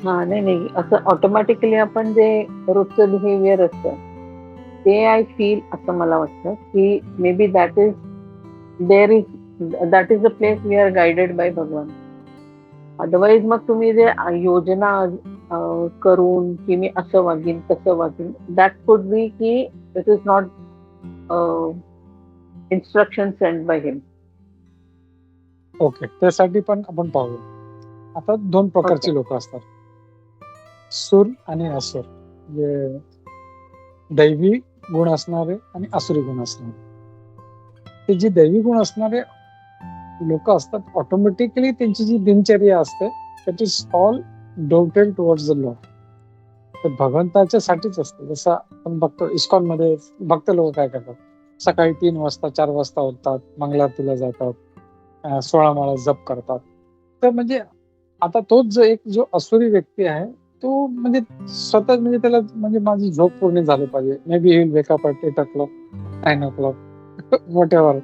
नाही असं ऑटोमॅटिकली आपण जे रोजचं बिहेवियर असतं ते आय फील असं मला वाटतं की maybe that is the place we are guided by Bhagwan. Otherwise मग तुम्ही जे योजना करून की मी असं वागीन तसं वागीन दॅट कुड बी की it is not instruction send by him. Okay, त्यासाठी पण आपण पाहू. आता दोन प्रकारचे लोक असतात, सुर आणि असुर. म्हणजे दैवी गुण असणारे आणि आसुरी गुण असणारे. ते जे दैवी गुण असणारे लोक असतात ऑटोमॅटिकली त्यांची जी दिनचर्या असते that is all डोटेड towards the Lord. तर भगवंताच्या साठीच असते. जसं आपण बघतो इस्कॉन मध्ये भक्त लोक काय करतात, सकाळी 3 वाजता 4 वाजता उठतात, मंगलारतीला जातात, 16 माळा जप करतात. तर म्हणजे आता तोच जो असुरी व्यक्ती आहे तो म्हणजे स्वतः म्हणजे त्याला म्हणजे माझी झोप पूर्ण झाली पाहिजे. May be he wake up at 8 o'clock 9 o'clock whatever.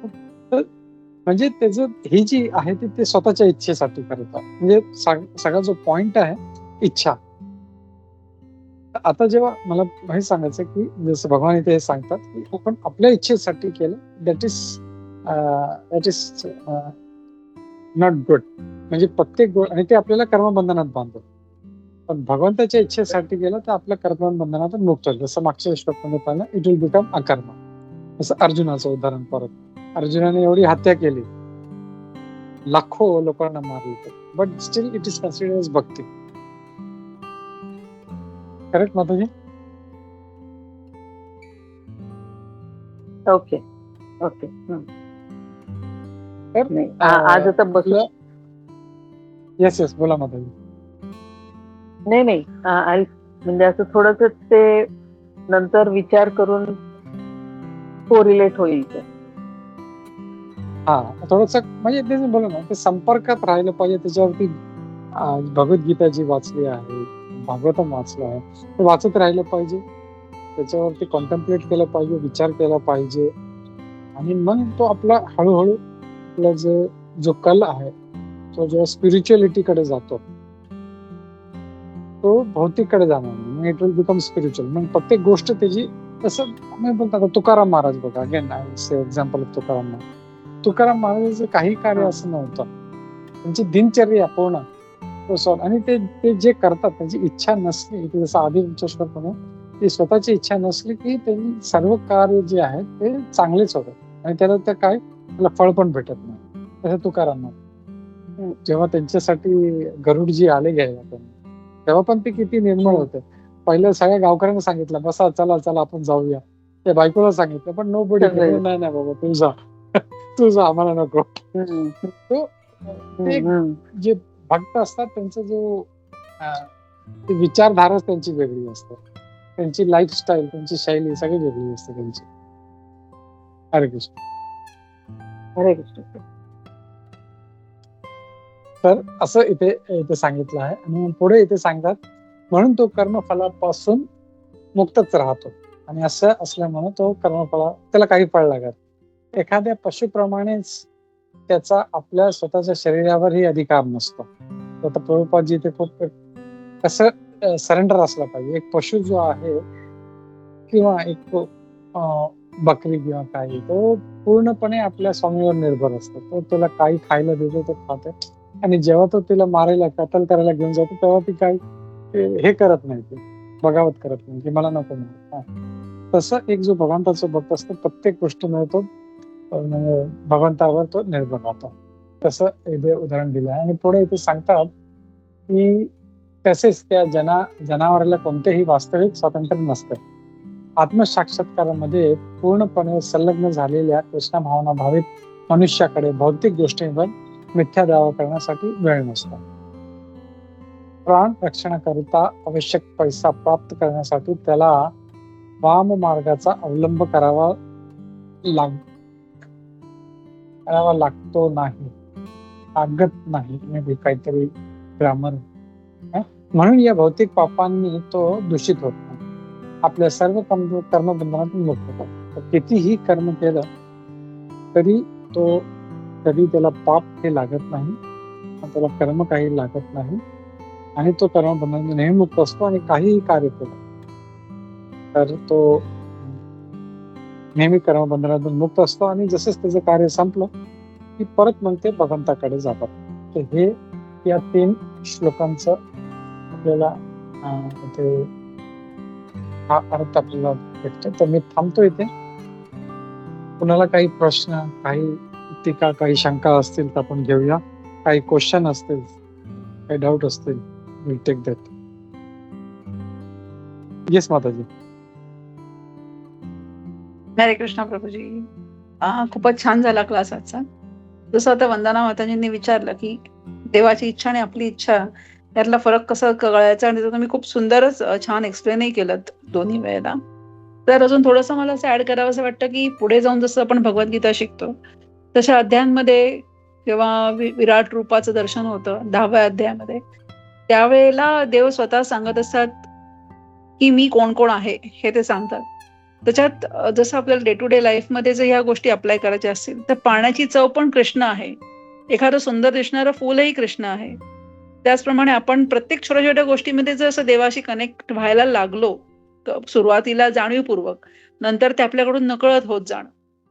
म्हणजे त्याचं ही जी आहे ते स्वतःच्या इच्छेसाठी करतात. म्हणजे सगळा जो पॉइंट आहे इच्छा. आता जेव्हा मला हे सांगायचं की जसं भगवान इथे हे सांगतात की आपण आपल्या इच्छेसाठी केलं दॅट इज नॉट गुड. म्हणजे प्रत्येक गोष्ट आणि ते आपल्याला कर्मबंधनात बांधतो. पण भगवंताच्या इच्छेसाठी केलं तर आपल्या कर्मबंधनातून मुक्त होईल. जसं मागच्या श्लोकमध्ये पाहिलं इट विल बिकम अकर्म. जसं अर्जुनाचं उदाहरण परत, अर्जुनाने एवढी हत्या केली, लाखो लोकांना मारले, but still it is considered as bhakti. Correct Mataji? Okay. आज आता बसू. येस बोला माताजी. नाही म्हणजे असं थोडस ते नंतर विचार करून कोरिलेट होईल ते. थोडस म्हणजे ते बोला ना, ते संपर्कात राहिलं पाहिजे. त्याच्यावरती भगवद्गीता जी वाचली आहे, भागवतम वाचलं आहे, ते वाचत राहिलं पाहिजे. त्याच्यावरती कॉन्टेम्प्लेट केलं पाहिजे, विचार केला पाहिजे आणि मग तो आपला हळूहळू आपला जो कल आहे तो जेव्हा स्पिरिच्युअलिटीकडे जातो तो भौतिककडे जाणार नाही. मग इट विल बिकम स्पिरिच्युअल. मग प्रत्येक गोष्ट त्याची तसं आम्ही बोलतो. तुकाराम महाराज बघा, again I say example of Tukaram Maharaj. Tukaram महाराजांचं काही कार्य असं नव्हतं. त्यांची दिनचर्या पूर्ण आणि ते जे करतात त्यांची इच्छा नसली, जसं आधी तुमच्या ती स्वतःची इच्छा नसली की त्यांनी सर्व कार्य जे आहे ते चांगलेच होतात आणि त्याला फळ पण भेटत नाही. तसं तुकाराम जेव्हा त्यांच्यासाठी गरुडजी आले घ्यायला तेव्हा पण ते किती निर्मळ होते. पहिलं सगळ्या गावकऱ्यांना सांगितलं, बसा चला चला आपण जाऊया. त्या बायकोला सांगितलं, पण नो बडी सगळे. नाही नाही बाबा तू जा तू जा, आम्हाला नको. हम्म, तो ते हम्म, हम्म. जे भक्त असतात त्यांचा जो ती विचारधाराच त्यांची वेगळी असते, त्यांची लाईफस्टाईल, त्यांची शैली सगळी वेगळी असते त्यांची. हरे कृष्ण. हरे कृष्ण. तर असं इथे सांगितलं आहे. आणि मग पुढे इथे सांगतात, म्हणून तो कर्मफलापासून मुक्तच राहतो. आणि असं असल्यामुळे तो कर्मफला त्याला काही फळ लागत. एखाद्या पशुप्रमाणेच त्याचा आपल्या स्वतःच्या शरीरावरही अधिकार नसतो. आता प्रभुपादजी इथे खूप कसं सरेंडर असला पाहिजे. एक पशु जो आहे किंवा एक बकरी किंवा काही, तो पूर्णपणे आपल्या स्वामीवर निर्भर असतो. तो त्याला काही खायला देतो, तो खाते. आणि जेव्हा तो तिला मारायला कत्ल करायला घेऊन जातो तेव्हा ती काही हे करत नाही, ती बगावत करत नाही की मला नको मार. तसं एक जो भगवंताचा भक्त असतो, प्रत्येक गोष्ट मिळतो भगवंतावर तो निर्भर राहतो. तसं इथे उदाहरण दिलं आहे. आणि पुढे इथे सांगतात की तसेच त्या जनावराला कोणतेही वास्तविक स्वातंत्र्य नसते. आत्मसाक्षात्कारामध्ये पूर्णपणे संलग्न झालेल्या कृष्ण भावना भावित मनुष्याकडे भौतिक गोष्टींवर मिथ्या दावा करण्यासाठी वेळ नसतो. प्राण रक्षणाकरिता आवश्यक पैसा प्राप्त करण्यासाठी त्याला वाम मार्गाचा अवलंब करावा लागतो नाही, लागत नाही. म्हणजे काहीतरी ग्रामर. म्हणून या भौतिक पापांनी तो दूषित होत नाही. आपल्या सर्व कर्मबंधनातून मुक्त होतो. कितीही कर्म केलं तरी त्याला पाप हे लागत नाही, त्याला कर्म काही लागत नाही. आणि तो कर्मबंधनातून नेहमी मुक्त असतो. आणि काहीही कार्य केलं तर तो नेहमी कर्मबंधनातून मुक्त असतो. आणि जसंच त्याचं कार्य संपलं की परत मग ते भगवंताकडे जातात. तर हे या 3 श्लोकांचं आपल्याला इथे हा अर्थ आपल्याला भेटतो. तर मी थांबतो इथे. कुणाला काही प्रश्न, काही टीका, काही शंका असतील तर आपण घेऊया. काही क्वेश्चन असतील, काही डाऊट असतील, विल टेक दॅट. येस माताजी. हरे कृष्णा प्रभूजी. खूपच छान झाला क्लास आजचा. जसं आता वंदना माताजींनी विचारलं की देवाची इच्छा आणि आपली इच्छा यातला फरक कसा कळायचा, आणि ते तुम्ही खूप सुंदरच छान एक्सप्लेनही केलं दोन्ही वेळेला. तर अजून थोडंसं मला असं ऍड करावं असं वाटतं की पुढे जाऊन जसं आपण भगवद्गीता शिकतो तशा अध्यायांमध्ये जेव्हा विराट रूपाचं दर्शन होतं 10व्या अध्यायामध्ये, त्यावेळेला देव स्वतः सांगत असतात की मी कोण कोण आहे हे ते सांगतात. त्याच्यात जसं आपल्याला डे टू डे लाईफमध्ये जर ह्या गोष्टी अप्लाय करायच्या असतील तर पाण्याची चव पण कृष्ण आहे, एखादं सुंदर दिसणारं फुलही कृष्ण आहे. त्याचप्रमाणे आपण प्रत्येक छोट्या छोट्या गोष्टीमध्ये जर असं देवाशी कनेक्ट व्हायला लागलो, सुरुवातीला जाणीवपूर्वक, नंतर ते आपल्याकडून नकळत होत जाणं,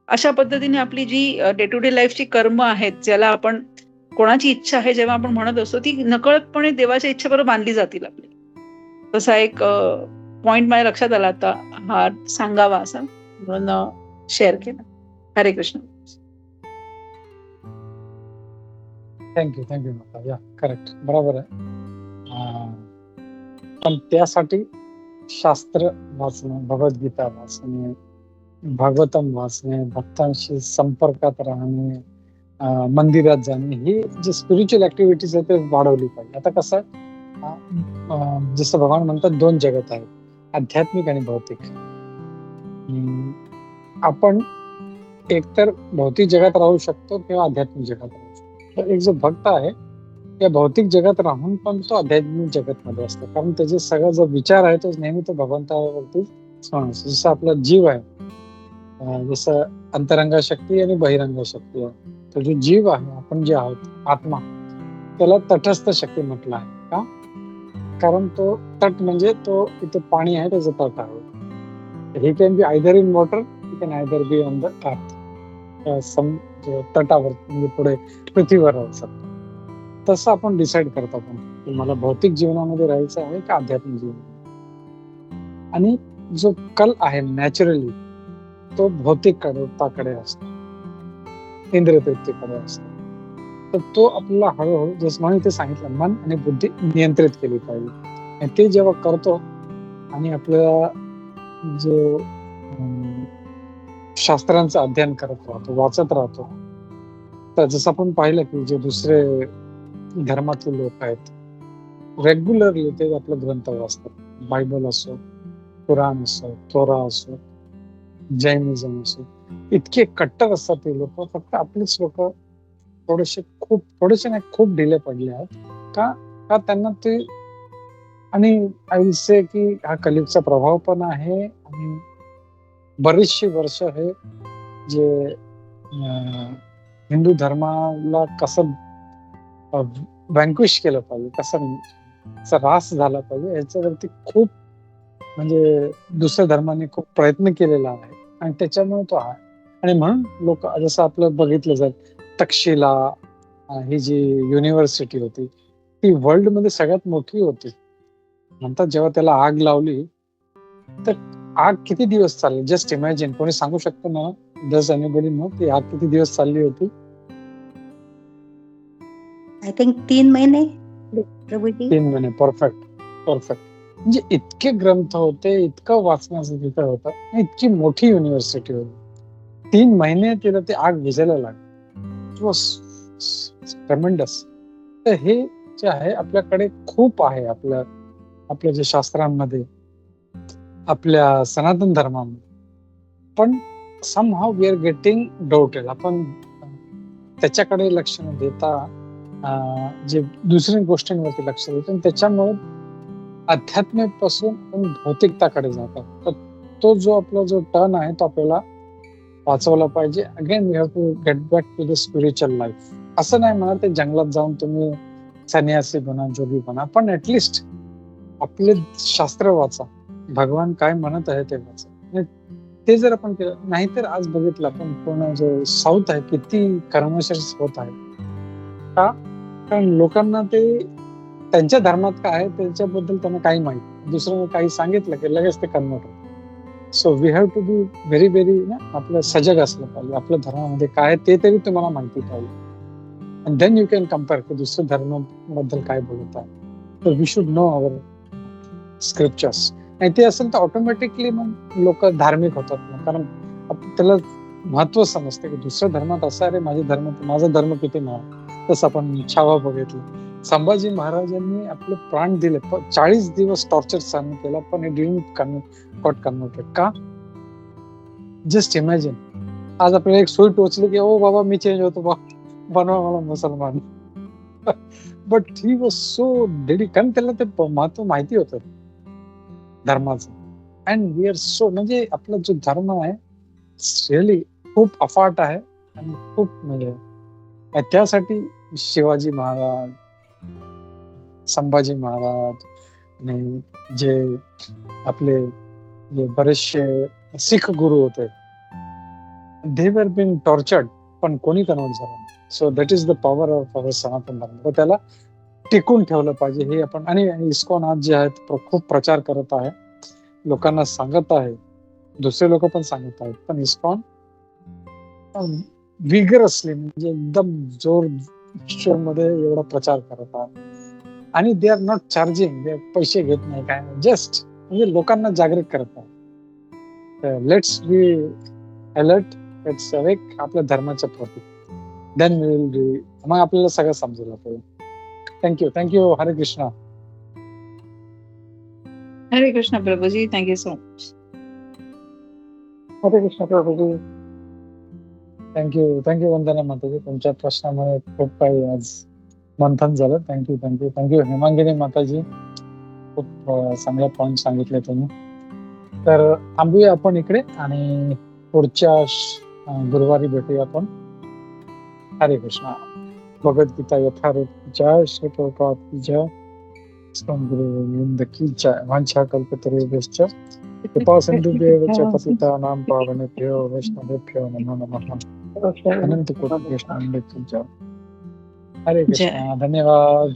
अशा पद्धतीने आपली जी डे टू डे लाईफची कर्म आहेत, ज्याला आपण कोणाची इच्छा आहे जेव्हा आपण म्हणत असतो, ती नकळतपणे देवाच्या इच्छेबरोबर बांधली जातील आपली. तसा एक पॉइंट माझ्या लक्षात आला आता, हा सांगावा असा म्हणून शेअर केला. हरे कृष्ण. थँक्यू माता. या करेक्ट, बरोबर आहे. पण त्यासाठी शास्त्र वाचणे, भगवद्गीता वाचणे, भागवतम वाचणे, भक्तांशी संपर्कात राहणे, मंदिरात जाणे, ही जी स्पिरिच्युअल ऍक्टिव्हिटीज आहे ते वाढवली पाहिजे. आता कसं जसं भगवान म्हणतात 2 जगत आहेत, आध्यात्मिक आणि भौतिक. आपण एकतर भौतिक जगात राहू शकतो किंवा आध्यात्मिक जगात राहू शकतो. तर एक जो भक्त आहे त्या भौतिक जगात राहून पण तो आध्यात्मिक जगत मध्ये असतो, कारण त्याचे सगळा जो विचार आहे तो नेहमी तो भगवंतावरती स्मरण असतो. जसं आपला जीव आहे, जसं अंतरंगा शक्ती आणि बहिरंगा शक्ती आहे. तो जो जीव आहे, आपण जे आहोत आत्मा, त्याला तटस्थ शक्ती म्हटलं आहे. का? कारण तो तट म्हणजे तो इथे पाणी आहे त्याचं तट आहे. He can be either in water, he can either be on the earth, तटावर म्हणजे पुढे पृथ्वीवर राहू शकतो. तसं आपण डिसाईड करतो आपण की मला भौतिक जीवनामध्ये राहायचं आहे का आध्यात्मिक जीवन. आणि जो कल आहे नॅचरली तो भौतिकताकडे असतो, इंद्रिय तृप्तीकडे असतो. तर तो आपल्याला हळूहळू, जसं म्हणून ते सांगितलं, मन आणि बुद्धी नियंत्रित केली पाहिजे. आणि ते जेव्हा करतो आणि आपल्या जो शास्त्रांचं अध्ययन करत राहतो, वाचत राहतो, तर जसं आपण पाहिलं की जे दुसरे धर्मातले लोक आहेत, रेग्युलरली ते आपले ग्रंथ वाचतात. बायबल असो, कुराण असो, तोरा असो, जैनिझम असो, इतके कट्टर असतात ते लोक. फक्त आपलेच लोक थोडेसे नाही, खूप ढिले पडले आहेत. का त्यांना ते, आणि आय विल से की हा कलियुगचा प्रभाव पण आहे, आणि बरीचशी वर्ष हे जे हिंदू धर्माला कसं व्हँक्विश केलं पाहिजे, कसं ऱ्हास झाला पाहिजे, याच्यावरती खूप म्हणजे दुसऱ्या धर्माने खूप प्रयत्न केलेला आहे, आणि त्याच्यामुळे तो आहे. आणि म्हणून लोक, जसं आपलं बघितलं जाईल, तक्षशिला ही जी युनिव्हर्सिटी होती, ती वर्ल्ड मध्ये सगळ्यात मोठी होती. नंतर जेव्हा त्याला आग लावली, तर आग किती दिवस चालली? Just imagine. कोणी सांगू शकतो ना? डज एनीबडी नो की आग किती दिवस चालली होती? आय थिंक 3 महिने प्रभूजी. 3 महिने. परफेक्ट. म्हणजे इतके ग्रंथ होते, इतकं वाचण्याचं तिथं होतं, आणि इतकी मोठी युनिव्हर्सिटी होती. 3 महिने तिला ते आग विझायला लागली. It was ट्रेमेंडस. तर हे जे आहे आपल्याकडे खूप आहे, आपल्या जे शास्त्रांमध्ये, आपल्या सनातन धर्मामध्ये. पण somehow we are getting doubted. आपण त्याच्याकडे लक्ष न देता जे दुसऱ्या गोष्टींवरती लक्ष देतो, आणि त्याच्यामुळे अध्यात्मापासून आपण भौतिकताकडे जातो. तर तो जो आपला जो टर्न आहे, तो आपल्याला वाचवला पाहिजे. Again we have to get back to the spiritual life. असं नाही म्हणा ते जंगलात जाऊन तुम्ही संन्यासी बना, जोगी बना, पण ऍटलिस्ट आपले शास्त्र वाचा, भगवान काय म्हणत आहे ते वाचा. ते जर आपण केलं, नाहीतर आज बघितलं आपण पूर्ण जो साऊथ आहे, किती कर्मशेष होत आहे. का? कारण लोकांना ते त्यांच्या धर्मात काय आहे त्याच्याबद्दल त्यांना काही माहिती, दुसऱ्याने काही सांगितलं की लगेच ते कन्वर्ट होतं. So we have to be very very आपलं सजग असलं पाहिजे. आपल्या धर्मामध्ये काय आहे ते तरी तुम्हाला माहिती पाहिजे, and then you can compare की दुसऱ्या धर्माबद्दल काय बोलत आहे. तर we should know our scriptures. आणि ते असेल तर ऑटोमॅटिकली मग लोक धार्मिक होतात ना, कारण त्याला महत्व समजते की दुसऱ्या धर्मात असं आहे, माझा धर्म किती महान. तसं आपण छावा बघितलं, संभाजी महाराजांनी आपले प्राण दिले, 40 दिवस टॉर्चर सहन केला, पण हे डिडंट गॉट कन्वर्टेड. का? Just imagine. आज आपल्याला एक सुई टोचली की ओ बाबा मी चेंज होतो, बनवा मला मुसलमान. But he was so dedicated, कारण त्याला ते महत्व माहिती होतं धर्माचं. अँड वी आर सो, म्हणजे आपला जो धर्म आहे रिअली खूप अफाट आहे, आणि खूप म्हणजे त्यासाठी शिवाजी महाराज, संभाजी महाराज, आणि जे आपले जे बरेचसे सिख गुरु होते, दे वर बीन टॉर्चर्ड, पण कोणी कन्वर्ट झालं नाही. So that is the power of our सनातन धर्म. तर त्याला टिकून ठेवलं पाहिजे हे आपण. आणि इस्कॉन आज जे आहेत खूप प्रचार करत आहे, लोकांना सांगत आहे, दुसरे लोक पण सांगत आहेत, पण इस्कॉन विगरसली म्हणजे एकदम जोर मध्ये एवढा प्रचार करत आहे, आणि दे आर नॉट चार्जिंग, ते पैसे घेत नाही, काय नाही, जस्ट म्हणजे लोकांना जागृत करत आहे. Let's be alert, let's awake आपल्या धर्माच्या प्रती, देन वी विल बी, मग आपल्याला सगळं समजेल आपल्याला. थँक्यू. हरे कृष्णा. हरे Krishna Prabhuji, thank you so much. हरे कृष्ण प्रभूजी. थँक्यू वंदना माताजी. तुमच्या प्रश्नामुळे खूप काही आज मंथन झालं. थँक्यू हेमांगिनी माताजी, खूप चांगले पॉइंट सांगितले तुम्ही. तर थांबूया आपण इकडे, आणि पुढच्या गुरुवारी भेटूया आपण. हरे कृष्णा. भगवद्गीता यथारूप जय. श्री प्रभुपाद की जय. गुरु गोविंद की जय. वांछा कल्पतरुभ्यश्च कृपा सिंधुभ्येव च पतितानां पावनेभ्यो वैष्णवेभ्यो नमो नमः. अनंत कोटि वैष्णव की जय. हरे कृष्णा. धन्यवाद.